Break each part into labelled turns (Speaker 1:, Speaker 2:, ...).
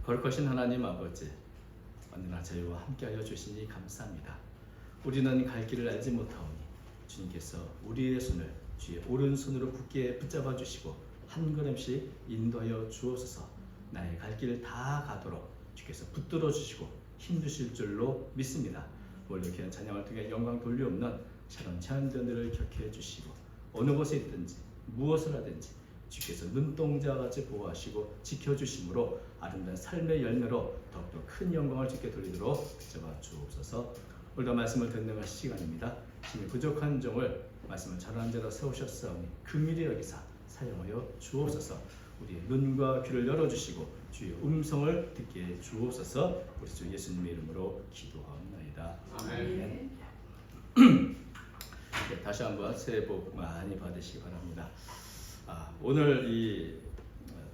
Speaker 1: 거룩하신 하나님 아버지, 언제나 저희와 함께하여 주시니 감사합니다. 우리는 갈 길을 알지 못하오니 주님께서 우리의 손을 주의 오른손으로 굳게 붙잡아 주시고 한 걸음씩 인도하여 주옵소서. 나의 갈 길을 다 가도록 주께서 붙들어 주시고 힘주실 줄로 믿습니다. 오늘도 귀한 찬양을 통해 영광 돌려옵는 새로운 찬양들을 격려해 주시고 어느 곳에 있든지 무엇을 하든지 주께서 눈동자같이 보호하시고 지켜주심으로 아름다운 삶의 열매로 더욱더 큰 영광을 주께 돌리도록 붙잡아 주옵소서. 오늘도 말씀을 듣는 시간입니다. 힘이 부족한 종을 말씀을 잘하는 자로 세우셨사오니 긍휼히 여기사 사용하여 주옵소서. 우리의 눈과 귀를 열어주시고 주의 음성을 듣게 주옵소서. 우리 주 예수님의 이름으로 기도하옵나이다. 아멘. 네, 다시 한번 새해 복 많이 받으시기 바랍니다. 오늘 이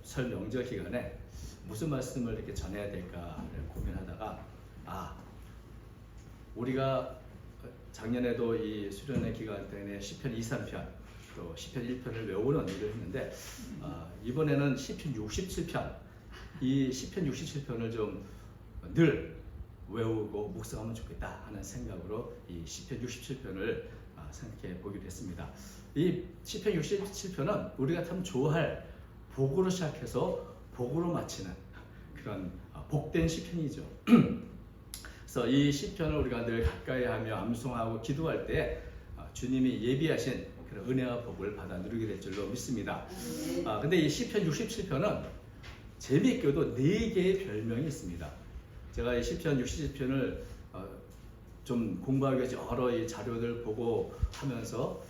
Speaker 1: 설 명절 기간에 무슨 말씀을 이렇게 전해야 될까 고민하다가 우리가 작년에도 이 수련회 기간 때문에 시편 2, 3편 또 시편 1편을 외우는 일을 했는데 이번에는 시편 67편 이 시편 67편을 좀 늘 외우고 묵상하면 좋겠다 하는 생각으로 이 시편 67편을 생각해 보기로 했습니다. 이 시편 67편은 우리가 참 좋아할 복으로 시작해서 복으로 마치는 그런 복된 시편이죠. 그래서 이 시편을 우리가 늘 가까이하며 암송하고 기도할 때 주님이 예비하신 그런 은혜와 복을 받아 누리게 될 줄로 믿습니다. 근데 이 시편 67편은 재미있게도 4개의 별명이 있습니다. 제가 이 시편 67편을 좀 공부하기 위해서 여러 이 자료들 보고 하면서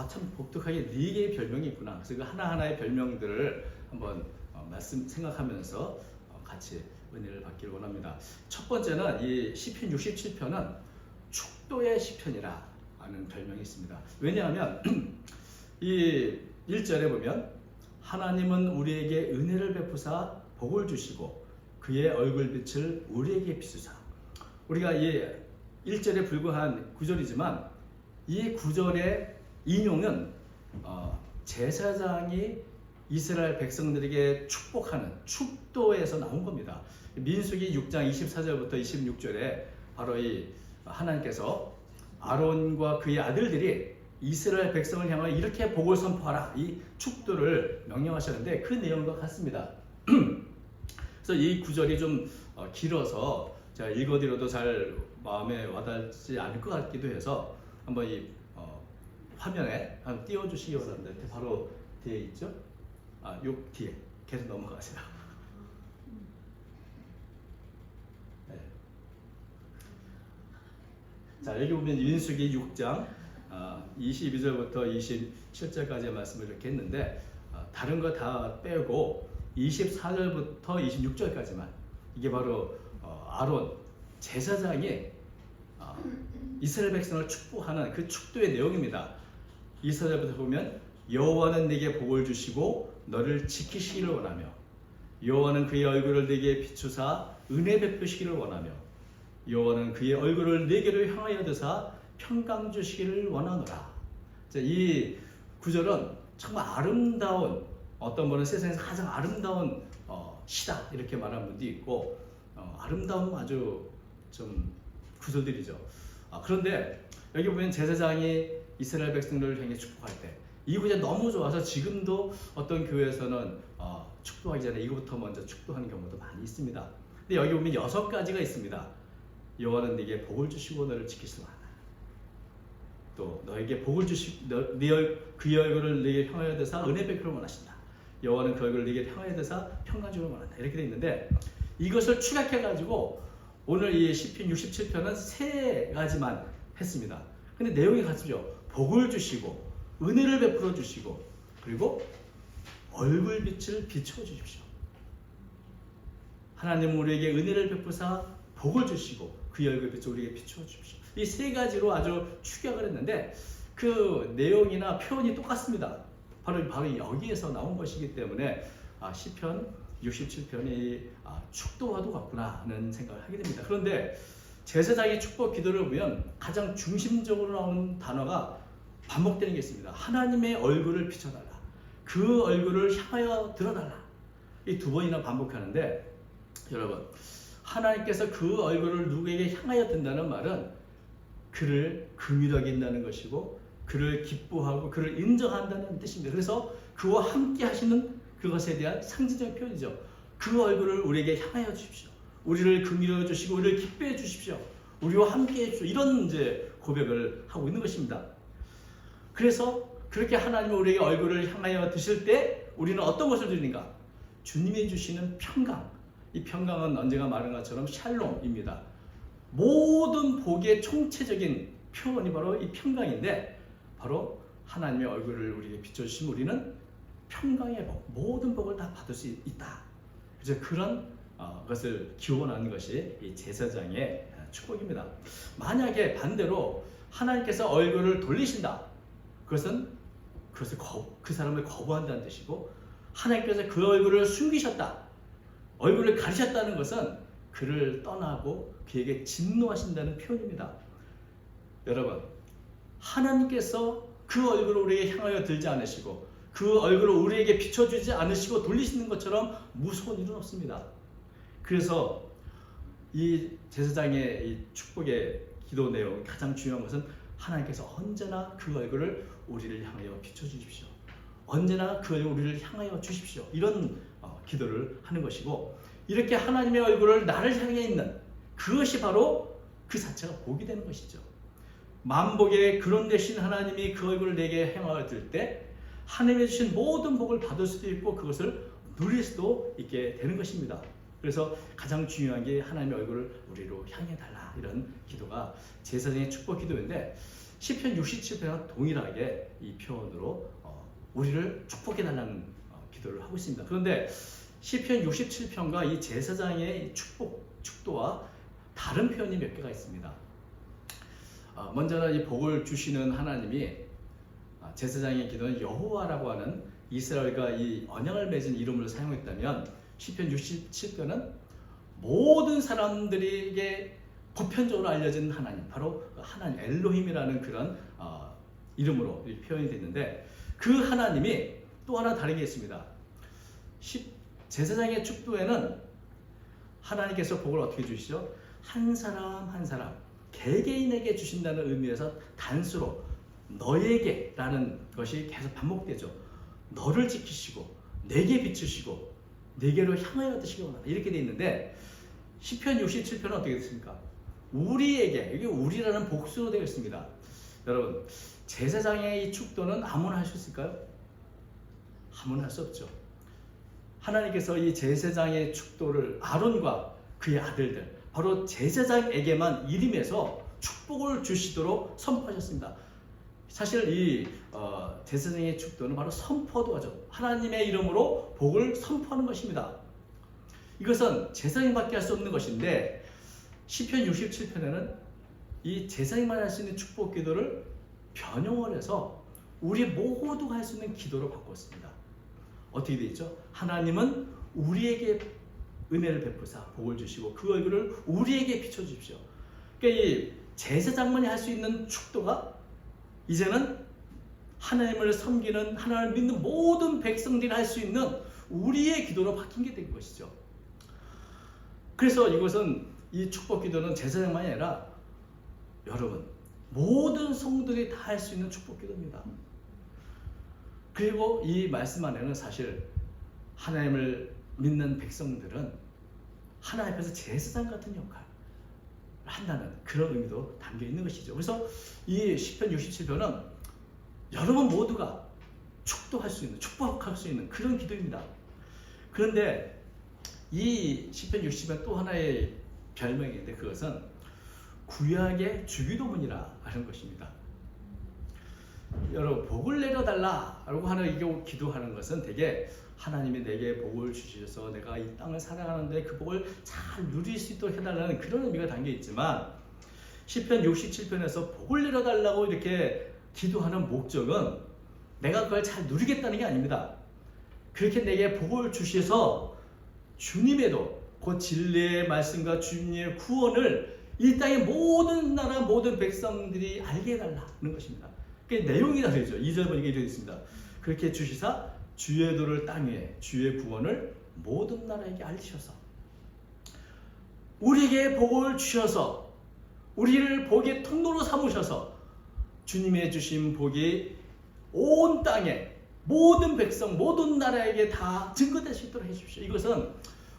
Speaker 1: 참 독특하게 4개의 별명이 있구나. 그래서 그 하나하나의 별명들을 한번 말씀 생각하면서 같이 은혜를 받기를 원합니다. 첫 번째는 이 시편 67편은 축도의 시편이라 하는 별명이 있습니다. 왜냐하면 이 1절에 보면 하나님은 우리에게 은혜를 베푸사 복을 주시고 그의 얼굴빛을 우리에게 비추사. 우리가 이 1절에 불과한 구절이지만 이 구절의 인용은 제사장이 이스라엘 백성들에게 축복하는 축도에서 나온 겁니다. 민수기 6장 24절부터 26절에 바로 이 하나님께서 아론과 그의 아들들이 이스라엘 백성을 향하여 이렇게 복을 선포하라 이 축도를 명령하셨는데 그 내용과 같습니다. 그래서 이 구절이 좀 길어서 제가 읽어드려도 잘 마음에 와닿지 않을 것 같기도 해서 한번 이 화면에 한번 띄워주시기 바랍니다. 바로 뒤에 있죠? 요 뒤에 계속 넘어가세요. 네. 자, 여기 보면 민수기 6장 22절부터 27절까지의 말씀을 이렇게 했는데 다른 거 다 빼고 24절부터 26절까지만 이게 바로 아론 제사장이 이스라엘 백성을 축복하는 그 축도의 내용입니다. 24절부터 보면 여호와는 네게 복을 주시고 너를 지키시기를 원하며 여호와는 그의 얼굴을 네게 비추사 은혜 베푸시기를 원하며 여호와는 그의 얼굴을 네게로 향하여 드사 평강 주시기를 원하노라. 이 구절은 정말 아름다운 어떤 분은 세상에서 가장 아름다운 시다 이렇게 말하는 분도 있고 아름다운 아주 좀 구절들이죠. 그런데 여기 보면 제사장이 이스라엘 백성들을 향해 축복할 때 이 구절이 너무 좋아서 지금도 어떤 교회에서는 축도하기 전에 이거부터 먼저 축도하는 경우도 많이 있습니다. 근데 여기 보면 6가지가 있습니다. 여호와는 네게 복을 주시고 너를 지키시라. 또 너에게 복을 주시고 그의 얼굴을 네게 향하여 드사 은혜 베풀기를 원하신다. 여호와는 그 얼굴을 네게 향하여 드사 평강 주기를 원한다. 이렇게 되어 있는데 이것을 축약해가지고 오늘 이 시편 67편은 3가지만 했습니다. 근데 내용이 같죠. 복을 주시고 은혜를 베풀어 주시고 그리고 얼굴빛을 비춰 주십시오. 하나님 우리에게 은혜를 베푸사 복을 주시고 그의 얼굴빛을 우리에게 비춰 주십시오. 이 3가지로 아주 축약을 했는데 그 내용이나 표현이 똑같습니다. 바로 여기에서 나온 것이기 때문에 시편 67편이 축도와도 같구나 하는 생각을 하게 됩니다. 그런데 제사장의 축복 기도를 보면 가장 중심적으로 나오는 단어가 반복되는 게 있습니다. 하나님의 얼굴을 비춰달라. 그 얼굴을 향하여 들어달라. 이 2번이나 반복하는데 여러분, 하나님께서 그 얼굴을 누구에게 향하여 든다는 말은 그를 긍휼히 여긴다는 것이고 그를 기뻐하고 그를 인정한다는 뜻입니다. 그래서 그와 함께 하시는 그것에 대한 상징적 표현이죠. 그 얼굴을 우리에게 향하여 주십시오. 우리를 긍휼히 여겨 주시고 우리를 기뻐해 주십시오. 우리와 함께 해 주십시오. 이런 이제 고백을 하고 있는 것입니다. 그래서 그렇게 하나님이 우리에게 얼굴을 향하여 드실 때 우리는 어떤 것을 드리는가? 주님이 주시는 평강. 이 평강은 언제가 말한 것처럼 샬롬입니다. 모든 복의 총체적인 표현이 바로 이 평강인데, 바로 하나님의 얼굴을 우리에게 비춰주시면 우리는 평강의 복, 모든 복을 다 받을 수 있다. 그래서 그런 것을 기원하는 것이 이 제사장의 축복입니다. 만약에 반대로 하나님께서 얼굴을 돌리신다, 그것을 그 사람을 거부한다는 뜻이고, 하나님께서 그 얼굴을 숨기셨다, 얼굴을 가리셨다는 것은 그를 떠나고 그에게 진노하신다는 표현입니다. 여러분, 하나님께서 그 얼굴을 우리에게 향하여 들지 않으시고 그 얼굴을 우리에게 비춰주지 않으시고 돌리시는 것처럼 무서운 일은 없습니다. 그래서 이 제사장의 이 축복의 기도 내용 가장 중요한 것은 하나님께서 언제나 그 얼굴을 우리를 향하여 비춰주십시오. 언제나 그 얼굴을 우리를 향하여 주십시오. 이런 기도를 하는 것이고, 이렇게 하나님의 얼굴을 나를 향해 있는 그것이 바로 그 자체가 복이 되는 것이죠. 만복의 근원 되신 하나님이 그 얼굴을 내게 향하여 들 때 하나님이 주신 모든 복을 받을 수도 있고 그것을 누릴 수도 있게 되는 것입니다. 그래서 가장 중요한 게 하나님의 얼굴을 우리로 향해 달라, 이런 기도가 제사장의 축복 기도인데, 시편 67편과 동일하게 이 표현으로 우리를 축복해 달라는 기도를 하고 있습니다. 그런데 시편 67편과 이 제사장의 축도와 다른 표현이 몇 개가 있습니다. 먼저는 이 복을 주시는 하나님이 제사장의 기도는 여호와라고 하는 이스라엘과 이 언약을 맺은 이름을 사용했다면, 시편 67편은 모든 사람들에게 보편적으로 알려진 하나님, 바로 하나님 엘로힘이라는 그런 이름으로 표현이 됐는데, 그 하나님이 또 하나 다른 게 있습니다. 제사장의 축도에는 하나님께서 복을 어떻게 주시죠? 한 사람 한 사람 개개인에게 주신다는 의미에서 단수로 너에게 라는 것이 계속 반복되죠. 너를 지키시고 내게 비추시고 내게로 향하여 드시기 원한다, 이렇게 되어 있는데, 시편 67편은 어떻게 됐습니까? 우리에게, 이게 우리라는 복수로 되어 있습니다. 여러분, 제사장의 이 축도는 아무나 할 수 있을까요? 아무나 할 수 없죠. 하나님께서 이 제사장의 축도를 아론과 그의 아들들, 바로 제사장에게만 이름에서 축복을 주시도록 선포하셨습니다. 사실 이 제사장의 축도는 바로 선포도 하죠. 하나님의 이름으로 복을 선포하는 것입니다. 이것은 제사장밖에 할 수 없는 것인데, 시편 67편에는 이 제사장만 할 수 있는 축복 기도를 변형을 해서 우리 모두가 할 수 있는 기도로 바꿨습니다. 어떻게 되어 있죠? 하나님은 우리에게 은혜를 베푸사 복을 주시고 그 얼굴을 우리에게 비춰주십시오. 그러니까 이 제사장만이 할 수 있는 축도가 이제는 하나님을 섬기는, 하나님을 믿는 모든 백성들이 할 수 있는 우리의 기도로 바뀐 게 된 것이죠. 그래서 이것은, 이 축복 기도는 제사장만이 아니라 여러분 모든 성도들이 다 할 수 있는 축복 기도입니다. 그리고 이 말씀 안에는 사실 하나님을 믿는 백성들은 하나님 앞에서 제사장 같은 역할을 한다는 그런 의미도 담겨 있는 것이죠. 그래서 이 시편 67편은 여러분 모두가 축도할 수 있는, 축복할 수 있는 그런 기도입니다. 그런데 이 시편 60편 또 하나의 별명인데, 그것은 구약의 주기도문이라 하는 것입니다. 여러분, 복을 내려달라라고 하는 이 기도하는 것은 대개 하나님이 내게 복을 주셔서 내가 이 땅을 살아가는데 그 복을 잘 누릴 수 있도록 해달라는 그런 의미가 담겨 있지만, 시편 67편에서 복을 내려달라고 이렇게 기도하는 목적은 내가 그걸 잘 누리겠다는 게 아닙니다. 그렇게 내게 복을 주셔서 주님의도 그 진리의 말씀과 주님의 구원을 이 땅의 모든 나라 모든 백성들이 알게 해달라는 것입니다. 그 내용이 다르죠. 2절 보니까 이렇게 있습니다. 그렇게 주시사 주의 도를 땅 위에 주의 구원을 모든 나라에게 알리셔서, 우리에게 복을 주셔서 우리를 복의 통로로 삼으셔서 주님의 주신 복이 온 땅에 모든 백성 모든 나라에게 다 증거될 수 있도록 해주십시오. 이것은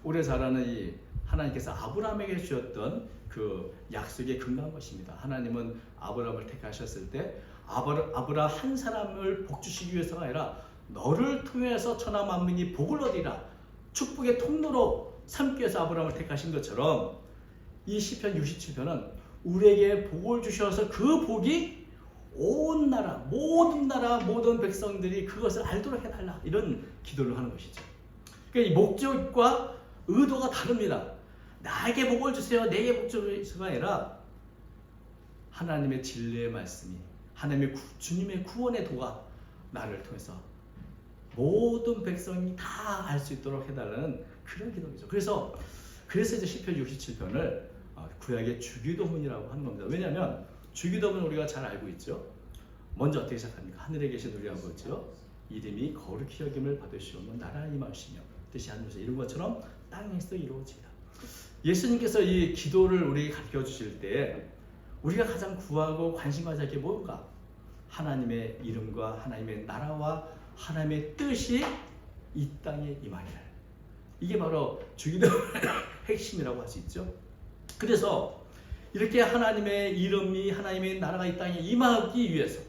Speaker 1: 우리가 잘 아는 이 하나님께서 아브라함에게 주셨던 그 약속의 근거한 것입니다. 하나님은 아브라함을 택하셨을 때 아브라함 한 사람을 복 주시기 위해서가 아니라 너를 통해서 천하 만민이 복을 얻으리라 축복의 통로로 삼기 위해서 아브라함을 택하신 것처럼 이 시편 67편은 우리에게 복을 주셔서 그 복이 온 나라 모든 백성들이 그것을 알도록 해달라 이런 기도를 하는 것이죠. 그러니까 이 목적과 의도가 다릅니다. 나에게 복을 주세요 내게 복 주세요가 아니라 하나님의 진리의 말씀이 하나님의 주님의 구원의 도가 나를 통해서 모든 백성이 다 알 수 있도록 해달라는 그런 기도이죠. 그래서 이제 시편 67편을 구약의 주기도문이라고 하는 겁니다. 왜냐하면 주기도문 우리가 잘 알고 있죠. 먼저 어떻게 시작합니까? 하늘에 계신 우리 아버지요 이름이 거룩히 여김을 받으시오며 나라가 임하시며 뜻이 하늘에서 이룬 것처럼 땅에서 이루어지리라. 예수님께서 이 기도를 우리에게 가르쳐 주실 때 우리가 가장 구하고 관심 가져야 할 게 뭔가? 하나님의 이름과 하나님의 나라와 하나님의 뜻이 이 땅에 임하리라. 이게 바로 주기도문의 핵심이라고 할 수 있죠. 그래서 이렇게 하나님의 이름이 하나님의 나라가 이 땅에 임하기 위해서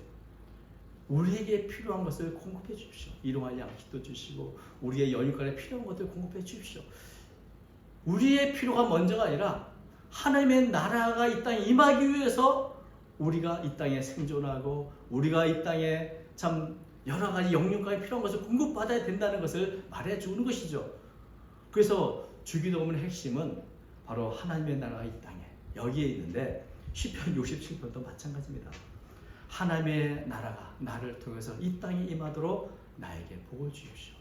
Speaker 1: 우리에게 필요한 것을 공급해 주십시오. 일용할 양식도 주시고 우리의 연휴간에 필요한 것들 공급해 주십시오. 우리의 필요가 먼저가 아니라 하나님의 나라가 이 땅에 임하기 위해서 우리가 이 땅에 생존하고 우리가 이 땅에 참 여러 가지 영육간에 필요한 것을 공급받아야 된다는 것을 말해 주는 것이죠. 그래서 주기도문의 핵심은 바로 하나님의 나라가 이 땅에 여기에 있는데 시편 67편도 마찬가지입니다. 하나님의 나라가 나를 통해서 이 땅에 임하도록 나에게 복을 주십시오.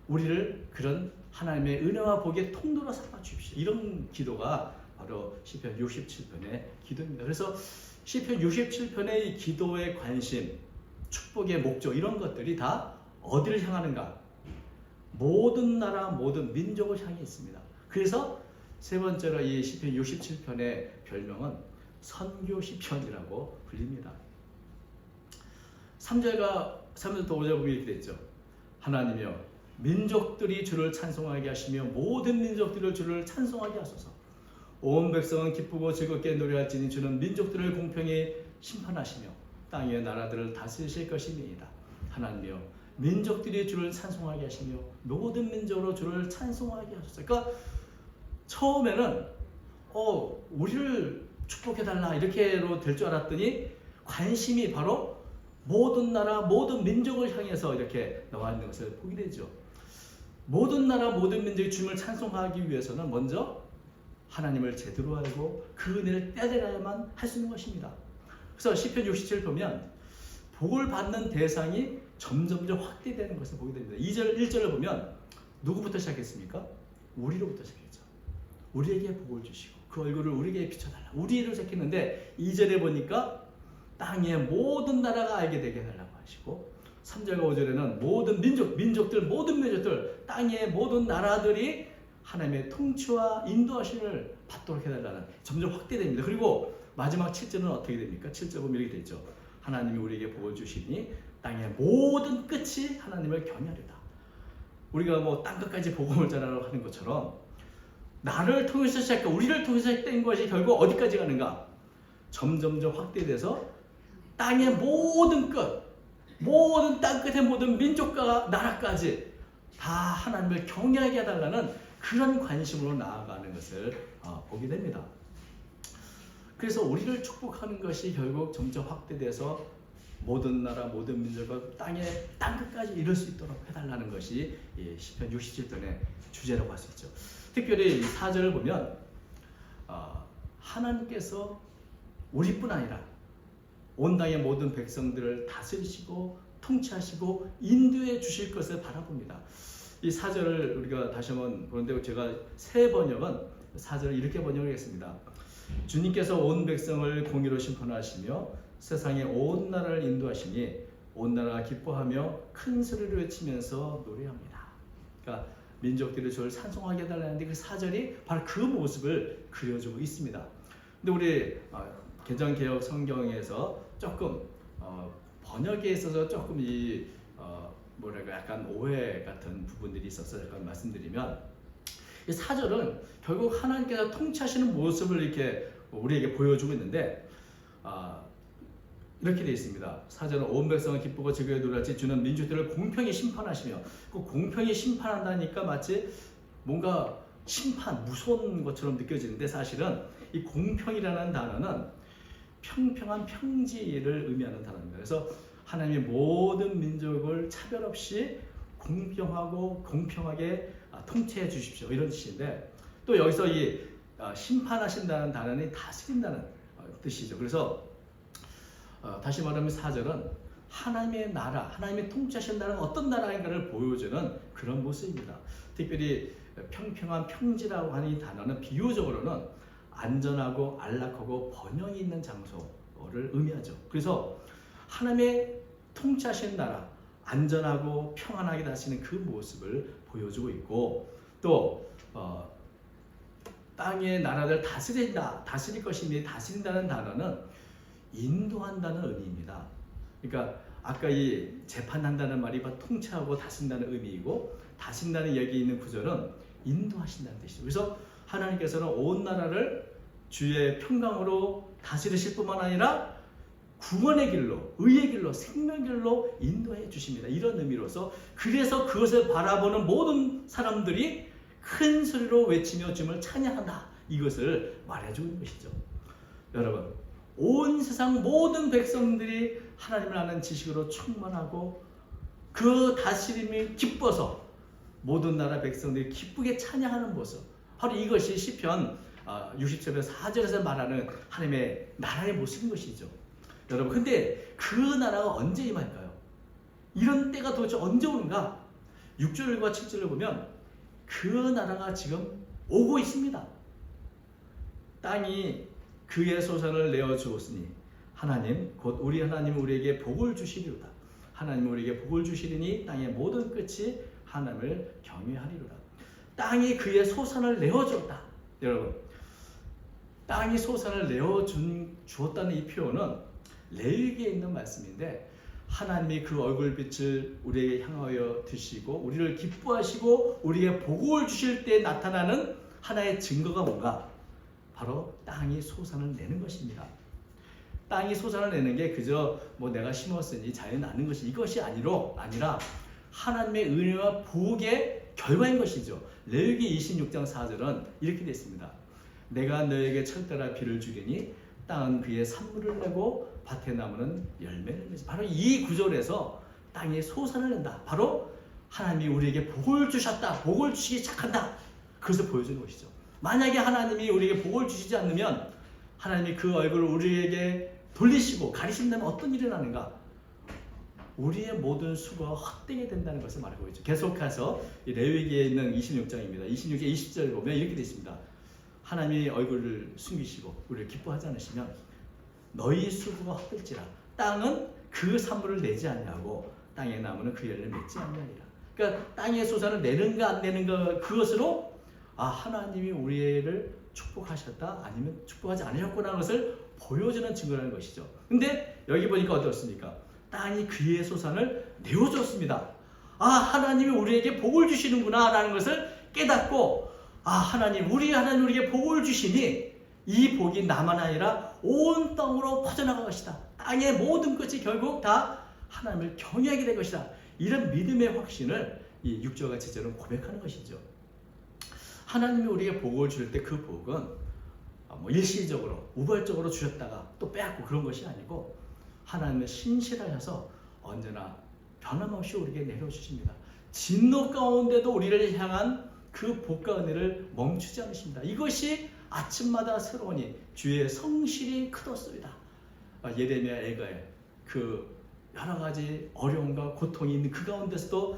Speaker 1: 우리를 그런 하나님의 은혜와 복의 통로로 삼아 주십시오. 이런 기도가 바로 시편 67편의 기도입니다. 그래서 시편 67편의 이 기도의 관심, 축복의 목적 이런 것들이 다 어디를 향하는가? 모든 나라, 모든 민족을 향해 있습니다. 그래서 세 번째로 이 시편 67편의 별명은 선교 시편이라고 불립니다. 3절부터 5절 보면 이렇게 됐죠. 하나님이여 민족들이 주를 찬송하게 하시며 모든 민족들을 주를 찬송하게 하소서. 온 백성은 기쁘고 즐겁게 노래할지니 주는 민족들을 공평히 심판하시며 땅의 나라들을 다스리실 것입니다. 하나님이여 민족들이 주를 찬송하게 하시며 모든 민족으로 주를 찬송하게 하소서. 그러니까 처음에는 우리를 축복해달라 이렇게로 될 줄 알았더니 관심이 바로 모든 나라 모든 민족을 향해서 이렇게 나와 있는 것을 보게 되죠. 모든 나라 모든 민족이 주님을 찬송하기 위해서는 먼저 하나님을 제대로 알고 그 은혜를 떼내야만 할 수 있는 것입니다. 그래서 시편 67 보면 복을 받는 대상이 점점점 확대되는 것을 보게 됩니다. 2절 1절을 보면 누구부터 시작했습니까? 우리로부터 시작했죠. 우리에게 복을 주시고 그 얼굴을 우리에게 비춰달라. 우리로 시작했는데 2절에 보니까 땅의 모든 나라가 알게 되게 해달라고 하시고 3절과 5절에는 모든 모든 민족들 땅의 모든 나라들이 하나님의 통치와 인도하심을 받도록 해달라는 점점 확대됩니다. 그리고 마지막 7절은 어떻게 됩니까? 7절 보면 이렇게 되죠. 하나님이 우리에게 복을 주시니 땅의 모든 끝이 하나님을 경외하리다. 우리가 뭐 땅끝까지 복음을 전하라고 하는 것처럼 나를 통해서 시작한 우리를 통해서 시작된 것이 결국 어디까지 가는가? 점점점 확대돼서 땅의 모든 끝, 모든 땅끝의 모든 민족과 나라까지 다 하나님을 경외하게 해달라는 그런 관심으로 나아가는 것을 보게 됩니다. 그래서 우리를 축복하는 것이 결국 점점 확대돼서 모든 나라, 모든 민족과 땅의 땅끝까지 이룰 수 있도록 해달라는 것이 시편 67편의 주제라고 할 수 있죠. 특별히 4절을 보면 하나님께서 우리뿐 아니라 온 땅의 모든 백성들을 다스리시고 통치하시고 인도해 주실 것을 바라봅니다. 이 4절을 우리가 다시 한번 보는데 제가 새 번역은 4절을 이렇게 번역하겠습니다. 주님께서 온 백성을 공의로 심판하시며 세상의 온 나라를 인도하시니 온 나라가 기뻐하며 큰 소리를 외치면서 노래합니다. 그러니까 민족들이 저를 찬송하게 해달라는데 그 4절이 바로 그 모습을 그려주고 있습니다. 근데 우리 개정개혁 성경에서 조금 번역에 있어서 조금 뭐랄까 약간 오해 같은 부분들이 있어서 잠깐 말씀드리면, 이 4절은 결국 하나님께서 통치하시는 모습을 이렇게 우리에게 보여주고 있는데, 이렇게 되어 있습니다. 4절은 온 백성은 기쁘고 즐거이 노래하지 주는 민족들을 공평히 심판하시며, 그 공평히 심판한다니까 마치 뭔가 심판, 무서운 것처럼 느껴지는데, 사실은 이 공평이라는 단어는 평평한 평지를 의미하는 단어입니다. 그래서 하나님이 모든 민족을 차별 없이 공평하고 공평하게 통치해 주십시오, 이런 뜻인데, 또 여기서 이 심판하신다는 단어는 다스린다는 뜻이죠. 그래서 다시 말하면 4절은 하나님의 나라, 하나님의 통치하신다는 어떤 나라인가를 보여주는 그런 모습입니다. 특별히 평평한 평지라고 하는 이 단어는 비유적으로는 안전하고 안락하고 번영이 있는 장소를 의미하죠. 그래서 하나님의 통치하신 나라, 안전하고 평안하게 다스리는 그 모습을 보여주고 있고, 또 땅의 나라를 다스릴 것이니, 다스린다는 단어는 인도한다는 의미입니다. 그러니까 아까 이 재판한다는 말이 통치하고 다스린다는 의미이고, 다스린다는 여기 있는 구절은 인도하신다는 뜻이죠. 그래서 하나님께서는 온 나라를 주의 평강으로 다스리실 뿐만 아니라 구원의 길로, 의의 길로, 생명의 길로 인도해 주십니다. 이런 의미로서, 그래서 그것을 바라보는 모든 사람들이 큰 소리로 외치며 주님을 찬양한다, 이것을 말해주고 있는 것이죠. 여러분, 온 세상 모든 백성들이 하나님을 아는 지식으로 충만하고 그 다스림이 기뻐서 모든 나라 백성들이 기쁘게 찬양하는 모습, 바로 이것이 시편 60절 4절에서 말하는 하나님의 나라의 모습인 것이죠. 여러분, 근데 그 나라가 언제 임할까요? 이런 때가 도대체 언제 오는가? 6절과 7절을 보면 그 나라가 지금 오고 있습니다. 땅이 그의 소산을 내어 주었으니 하나님 곧 우리 하나님 우리에게 복을 주시리로다. 하나님 우리에게 복을 주시리니 땅의 모든 끝이 하나님을 경외하리로다. 땅이 그의 소산을 내어 주었다. 여러분, 땅이 소산을 내어 주었다는 이 표현은 레위기에 있는 말씀인데, 하나님이 그 얼굴빛을 우리에게 향하여 드시고 우리를 기뻐하시고 우리에게 복을 주실 때 나타나는 하나의 증거가 뭔가? 바로 땅이 소산을 내는 것입니다. 땅이 소산을 내는 게 그저 내가 심었으니 자연이 나는 것이, 이것이 아니라 하나님의 은혜와 복의 결과인 것이죠. 레위기 26장 4절은 이렇게 되어 있습니다. 내가 너에게 철따라 비를 주리니 땅은 그의 산물을 내고 밭의 나무는 열매를 맺지. 바로 이 구절에서 땅이 소산을 낸다. 바로 하나님이 우리에게 복을 주셨다, 복을 주시기 시작한다, 그것을 보여주는 것이죠. 만약에 하나님이 우리에게 복을 주시지 않으면, 하나님이 그 얼굴을 우리에게 돌리시고 가리신다면 어떤 일이 일어나는가? 우리의 모든 수고가 헛되게 된다는 것을 말하고 있죠. 계속해서 레위기에 있는 26장입니다. 26장 20절을 보면 이렇게 되어 있습니다. 하나님이 얼굴을 숨기시고 우리를 기뻐하지 않으시면 너희 수고가 헛될지라 땅은 그 산물을 내지 아니하고 땅의 나무는 그 열매를 맺지 아니하리라. 그러니까 땅의 소산을 내는가 안 내는가, 그것으로 하나님이 우리를 축복하셨다, 아니면 축복하지 않으셨구나 하는 것을 보여주는 증거라는 것이죠. 근데 여기 보니까 어떻습니까? 땅이 그의 소산을 내어줬습니다. 하나님이 우리에게 복을 주시는구나 라는 것을 깨닫고, 우리 하나님 우리에게 복을 주시니 이 복이 나만 아니라 온 땅으로 퍼져나갈 것이다. 땅의 모든 것이 결국 다 하나님을 경외하게 될 것이다. 이런 믿음의 확신을 이 6절과 7절은 고백하는 것이죠. 하나님이 우리에게 복을 줄 때 그 복은 일시적으로 우발적으로 주셨다가 또 빼앗고 그런 것이 아니고, 하나님의 신실하셔서 언제나 변함없이 우리에게 내려주십니다. 진노 가운데도 우리를 향한 그 복과 은혜를 멈추지 않으십니다. 이것이 아침마다 새로우니 주의 성실이 크도소이다. 예레미야 애가에 그 여러 가지 어려움과 고통이 있는 그 가운데서도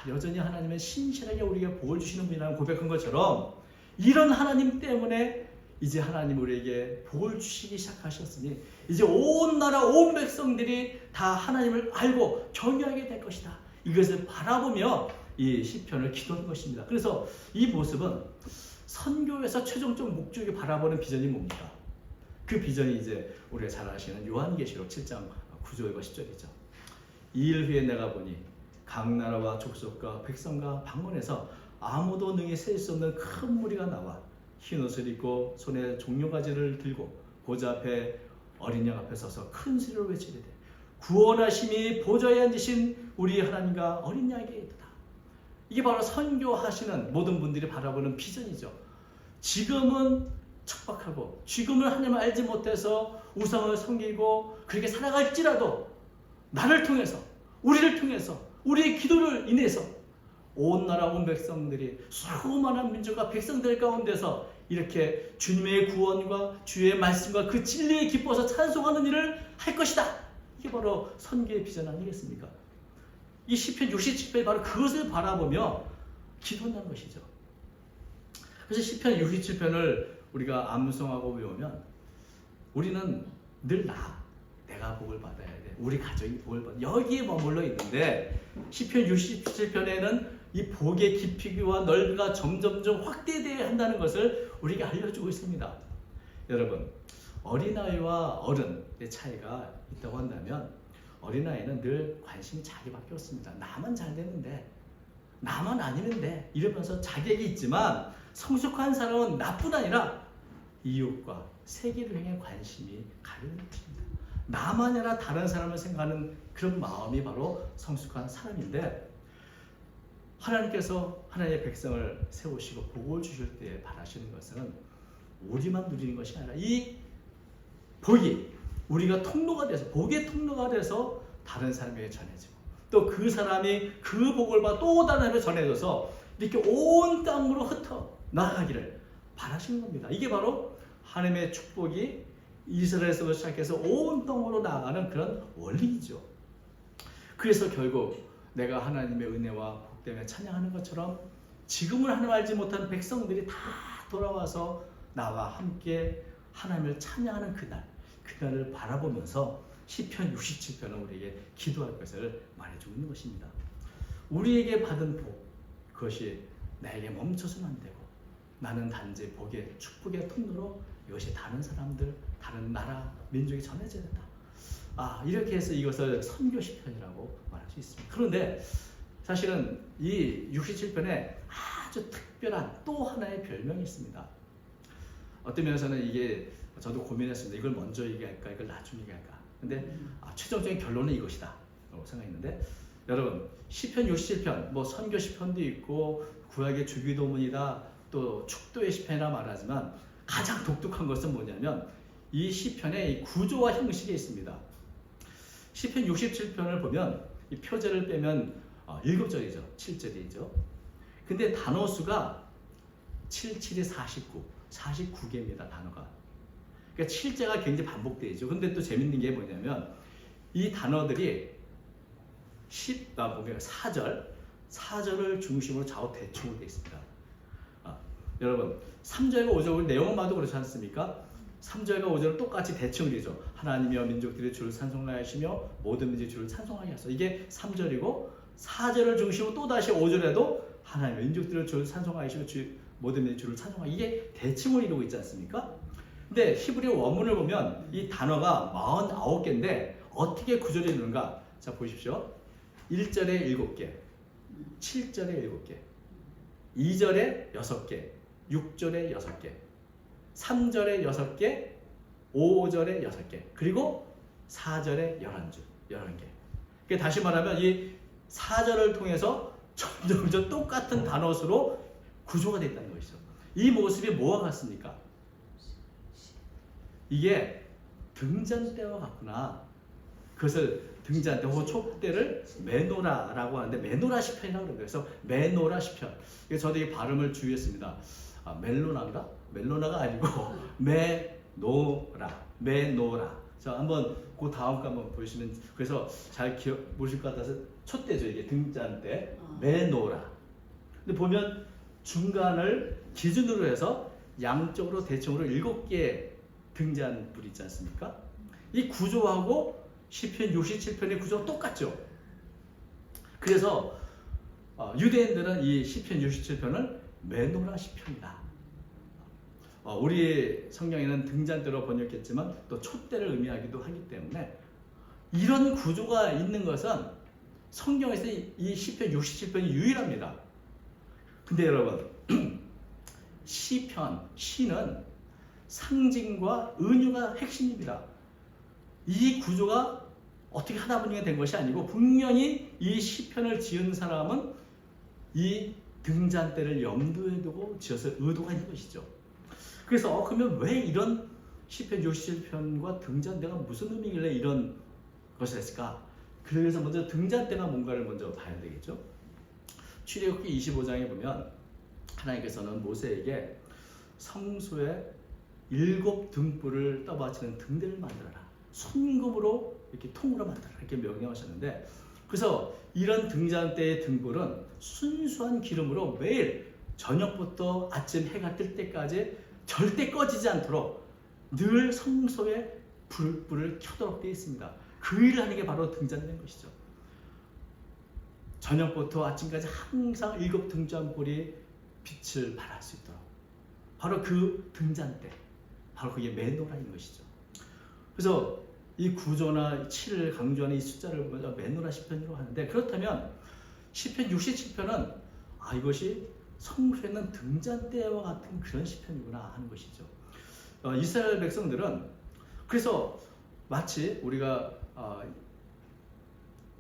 Speaker 1: 여전히 하나님은 신실하게 우리에게 복을 주시는 분이라고 고백한 것처럼, 이런 하나님 때문에 이제 하나님 우리에게 복을 주시기 시작하셨으니 이제 온 나라 온 백성들이 다 하나님을 알고 경외하게 될 것이다. 이것을 바라보며 이 시편을 기도한 것입니다. 그래서 이 모습은 선교에서 최종적 목적이 바라보는 비전이 뭡니까? 그 비전이 이제 우리가 잘 아시는 요한계시록 7장 9절과 10절이죠. 2일 후에 내가 보니 각 나라와 족속과 백성과 방언에서 아무도 능히 셀 수 없는 큰 무리가 나와 흰 옷을 입고 손에 종려가지를 들고 보좌 앞에 어린 양 앞에 서서 큰 소리로 외치리되 구원하심이 보좌에 앉으신 우리 하나님과 어린 양에게 있도다. 이게 바로 선교하시는 모든 분들이 바라보는 비전이죠. 지금은 척박하고 지금은 하나님을 알지 못해서 우상을 섬기고 그렇게 살아갈지라도 나를 통해서 우리를 통해서 우리의 기도를 인해서 온 나라 온 백성들이 수많은 민족과 백성들 가운데서 이렇게 주님의 구원과 주의 말씀과 그 진리에 기뻐서 찬송하는 일을 할 것이다. 이게 바로 선교의 비전 아니겠습니까? 이 시편 67편이 바로 그것을 바라보며 기도한다는 것이죠. 그래서 시편 67편을 우리가 암송하고 외우면 우리는 늘 내가 복을 받아야 돼. 우리 가족이 복을 받아. 여기에 머물러 있는데 시편 67편에는 이 복의 깊이와 넓이가 점점점 확대되어야 한다는 것을 우리에게 알려주고 있습니다. 여러분, 어린아이와 어른의 차이가 있다고 한다면 어린아이는 늘 관심이 자기밖에 없습니다. 나만 잘 되는데 나만 아니면 돼 이러면서 자격이 있지만 성숙한 사람은 나뿐 아니라 이웃과 세계를 향해 관심이 가는 것입니다. 나만 아니라 다른 사람을 생각하는 그런 마음이 바로 성숙한 사람인데 하나님께서 하나님의 백성을 세우시고 복을 주실 때 바라시는 것은 우리만 누리는 것이 아니라 이 복이 우리가 통로가 돼서 복의 통로가 돼서 다른 사람에게 전해지고 또 그 사람이 그 복을 받아 또 다른 사람에게 전해져서 이렇게 온 땅으로 흩어 나아가기를 바라시는 겁니다. 이게 바로 하나님의 축복이 이스라엘에서 시작해서 온 땅으로 나아가는 그런 원리이죠. 그래서 결국 내가 하나님의 은혜와 복 때문에 찬양하는 것처럼 지금을 하나님 알지 못한 백성들이 다 돌아와서 나와 함께 하나님을 찬양하는 그날을 바라보면서 시편 67편은 우리에게 기도할 것을 말해주고 있는 것입니다. 우리에게 받은 복, 그것이 나에게 멈춰서는 안 되고 나는 단지 복의 축복의 통로로 이것이 다른 사람들, 다른 나라, 민족에 전해져야 된다. 이렇게 해서 이것을 선교 시편이라고 말할 수 있습니다. 그런데 사실은 이 67편에 아주 특별한 또 하나의 별명이 있습니다. 어떤 면에서는 이게 저도 고민했습니다. 이걸 먼저 얘기할까, 이걸 나중에 얘기할까. 근데 최종적인 결론은 이것이다 라고 생각했는데 여러분 시편 67편 뭐 선교 시편도 있고 구약의 주기도문이다 또 축도의 시편이라 말하지만 가장 독특한 것은 뭐냐면 이 시편의 이 구조와 형식이 있습니다. 시편 67편을 보면 이 표제를 빼면 7절이죠. 7절이죠. 근데 단어 수가 7, 7이 49, 49개입니다. 단어가. 그러니까 7자가 굉장히 반복되죠. 근데 또 재밌는 게 뭐냐면 이 단어들이 4절을 중심으로 좌우 대칭으로 되어 있습니다. 여러분 3절과 5절 내용은 봐도 그렇지 않습니까? 3절과 5절은 똑같이 대칭이죠. 하나님이여 민족들이 주를 찬송하시며 모든 민족이 주를 찬송하게 하소서. 이게 3절이고 4절을 중심으로 또다시 5절에도 하나님이여 민족들이 주를 찬송하시며 모든 민족이 주를 찬송하게 이게 대칭을 이루고 있지 않습니까? 근데 히브리 원문을 보면 이 단어가 49개인데 어떻게 구조를 이루는가? 자 보십시오. 1절에 7개, 7절에 7개, 2절에 6개, 6절에 6개, 3절에 6개, 5절에 6개, 그리고 4절에 11개. 그러니까 다시 말하면 이 4절을 통해서 점점 똑같은 단어 수로 구조가 되어 있다는 것이죠. 이 모습이 뭐와 같습니까? 이게 등잔대와 같구나. 그것을 등잔대 혹은 촛대를 메노라라고 하는데 메노라 시편이라고 그래요. 그래서 메노라 시편. 저도 이 발음을 주의했습니다. 멜로나인가? 멜로나가 아니고 메노라. 자 한번 그 다음 거 한번 보시면 그래서 잘 보실 것 같아서 촛대죠. 이게 등잔대 메노라. 근데 보면 중간을 기준으로 해서 양쪽으로 대칭으로 7개의 등잔불이 있지 않습니까? 이 구조하고 시편 67편의 구조가 똑같죠. 그래서 유대인들은 이 시편 67편을 메노라 시편이다. 우리 성경에는 등잔대로 번역했지만 또 촛대를 의미하기도 하기 때문에 이런 구조가 있는 것은 성경에서 이 시편 67편이 유일합니다. 근데 여러분, 시는 상징과 은유가 핵심입니다. 이 구조가 어떻게 하다 보니까 된 것이 아니고 분명히 이 시편을 지은 사람은 이 등잔대를 염두에 두고 지어서 의도가 있는 것이죠. 그래서 그러면 왜 이런 시편 67편과 등잔대가 무슨 의미길래 이런 것을 했을까? 그래서 먼저 등잔대가 뭔가를 먼저 봐야 되겠죠. 출애굽기 25장에 보면 하나님께서는 모세에게 성소에 7 등불을 떠받치는 등대를 만들어라. 순금으로 이렇게 통으로 만들어라. 이렇게 명령하셨는데, 그래서 이런 등잔대의 등불은 순수한 기름으로 매일 저녁부터 아침 해가 뜰 때까지 절대 꺼지지 않도록 늘 성소에 불을 켜도록 되어 있습니다. 그 일을 하는 게 바로 등잔대인 것이죠. 저녁부터 아침까지 항상 7 등잔불이 빛을 발할 수 있도록 바로 그 등잔대, 바로 그게 메노라인 것이죠. 그래서 이 구조나 7을 강조하는 이 숫자를 보면 메노라 시편이라고 하는데, 그렇다면 시편 67편은 이것이 성소에는 등잔대와 같은 그런 시편이구나 하는 것이죠. 이스라엘 백성들은 그래서 마치 우리가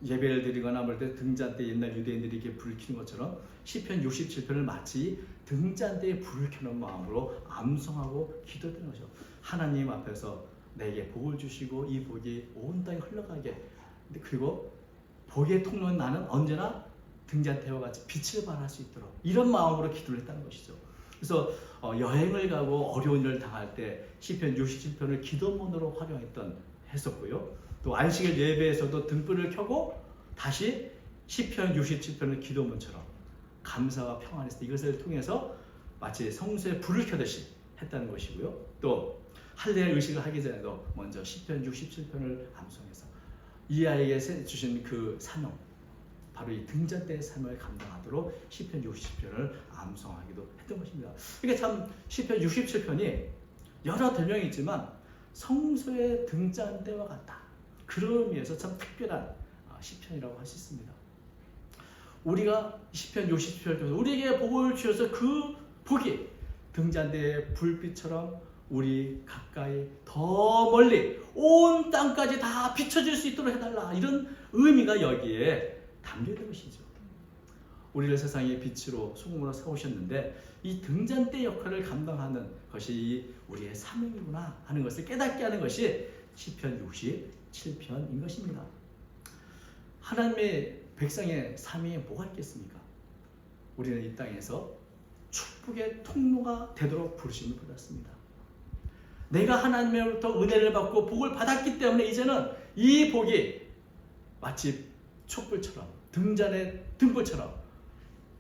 Speaker 1: 예배를 드리거나 볼 때 등잔대 옛날 유대인들이 이렇게 불을 켜는 것처럼 시편 67편을 마치 등잔대에 불을 켜는 마음으로 암송하고 기도드리는 것이죠. 하나님 앞에서 내게 복을 주시고 이 복이 온 땅에 흘러가게, 그리고 복의 통로는 나는 언제나 등잔대와 같이 빛을 발할 수 있도록 이런 마음으로 기도를 했다는 것이죠. 그래서 여행을 가고 어려운 일을 당할 때 시편 67편을 기도문으로 했었고요. 또 안식일 예배에서도 등불을 켜고 다시 시편 67편을 기도문처럼 감사와 평안을 했을 때 이것을 통해서 마치 성소에 불을 켜듯이 했다는 것이고요. 또 할례 의식을 하기 전에도 먼저 시편 67편을 암송해서 이 아이에게 주신 그 사명, 바로 이 등잔대의 사명을 감당하도록 시편 67편을 암송하기도 했던 것입니다. 그러니까 참 시편 67편이 여러 별명이 있지만 성소의 등잔대와 같다. 그런 의미에서 참 특별한 시편이라고 할 수 있습니다. 우리가 시편 67편 통해서 우리에게 복을 주셔서 그 복이 등잔대의 불빛처럼 우리 가까이 더 멀리 온 땅까지 다 비춰질 수 있도록 해달라, 이런 의미가 여기에 담겨있는 것이죠. 우리를 세상의 빛으로 소금으로 세우셨는데 이 등잔대 역할을 감당하는 것이 우리의 사명이구나 하는 것을 깨닫게 하는 것이 시편 67편인 것입니다. 하나님의 백성의 사명이 뭐가 있겠습니까? 우리는 이 땅에서 축복의 통로가 되도록 부르심을 받았습니다. 내가 하나님으로부터 은혜를 받고 복을 받았기 때문에 이제는 이 복이 마치 촛불처럼, 등잔의 등불처럼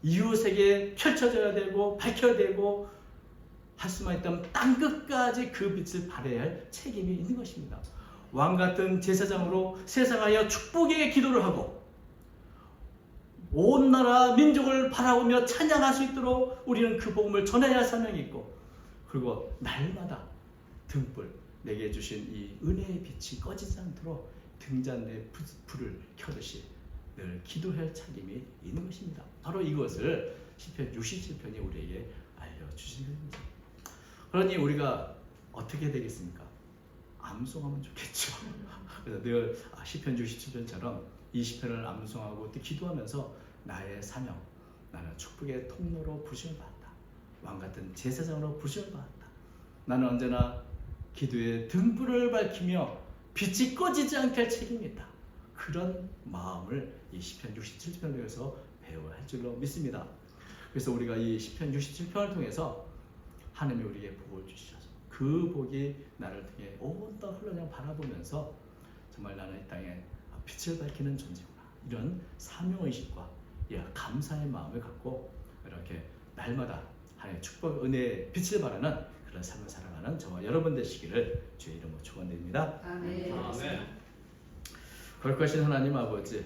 Speaker 1: 이웃에게 펼쳐져야 되고 밝혀야 되고 할 수만 있다면 땅끝까지 그 빛을 발해야 할 책임이 있는 것입니다. 왕같은 제사장으로 세상하여 축복의 기도를 하고 온 나라 민족을 바라보며 찬양할 수 있도록 우리는 그 복음을 전해야 할 사명이 있고, 그리고 날마다 등불, 내게 주신 이 은혜의 빛이 꺼지지 않도록 등잔대에 불을 켜듯이 늘 기도할 책임이 있는 것입니다. 바로 이것을 시편 67편이 우리에게 알려주시는 겁니다. 그러니 우리가 어떻게 되겠습니까? 암송하면 좋겠죠. 그래서 늘 시편 67편처럼 이 시편을 암송하고 또 기도하면서 나의 사명, 나는 축복의 통로로 부르심을 받았다. 왕같은 제사장으로 부르심을 받았다. 나는 언제나 기도의 등불을 밝히며 빛이 꺼지지 않게 할 책임이 있다. 그런 마음을 이 시편 67편을 통해서 배워야 할 줄로 믿습니다. 그래서 우리가 이 시편 67편을 통해서 하나님이 우리에게 복을 주시셔서 그 복이 나를 통해 온 땅 흘러냥 바라보면서 정말 나는 이 땅에 빛을 밝히는 존재구나, 이런 사명의식과 감사의 마음을 갖고 이렇게 날마다 하나님의 축복, 은혜의 빛을 발하는 그런 삶을 살아가는 저와 여러분 되시기를 주의 이름으로 축원드립니다.
Speaker 2: 아멘.
Speaker 1: 거룩하신 하나님 아버지,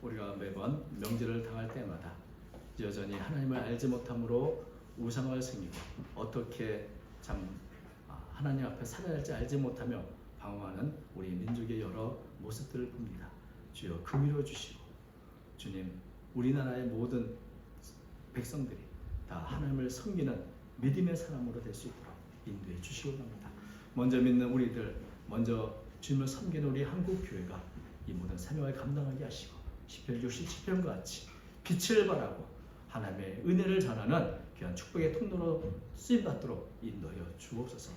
Speaker 1: 우리가 매번 명절을 당할 때마다 여전히 하나님을 알지 못함으로 우상을 섬기고 어떻게 참 하나님 앞에 살아야 할지 알지 못하며 방황하는 우리 민족의 여러 모습들을 봅니다. 주여 긍휼히 주시고 주님 우리나라의 모든 백성들이 다 하나님을 섬기는 믿음의 사람으로 될 수 있도록 인도해 주시기 바랍니다. 먼저 믿는 우리들, 먼저 주님을 섬기는 우리 한국교회가 이 모든 사명을 감당하게 하시고 시편 67편과 같이 빛을 발하고 하나님의 은혜를 전하는 귀한 축복의 통로로 쓰임받도록 인도하여 주옵소서.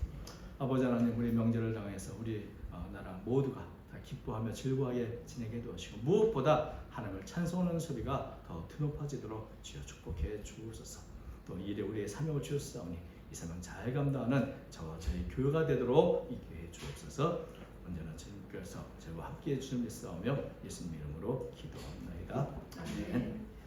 Speaker 1: 아버지 하나님, 우리 명절을 당해서 우리 나라 모두가 다 기뻐하며 즐거워하게 지내게 도와주시고 무엇보다 하나님을 찬송하는 소리가 더 드높아지도록 주여 축복해 주옵소서. 또 이래 우리의 사명을 주셨사오니 이 사명 잘 감당하는 저희 교회가 되도록 있게 해 주옵소서. 언제나 주님께서 저와 함께해 주시는 데 싸우며 예수님 이름으로 기도합니다. 아멘.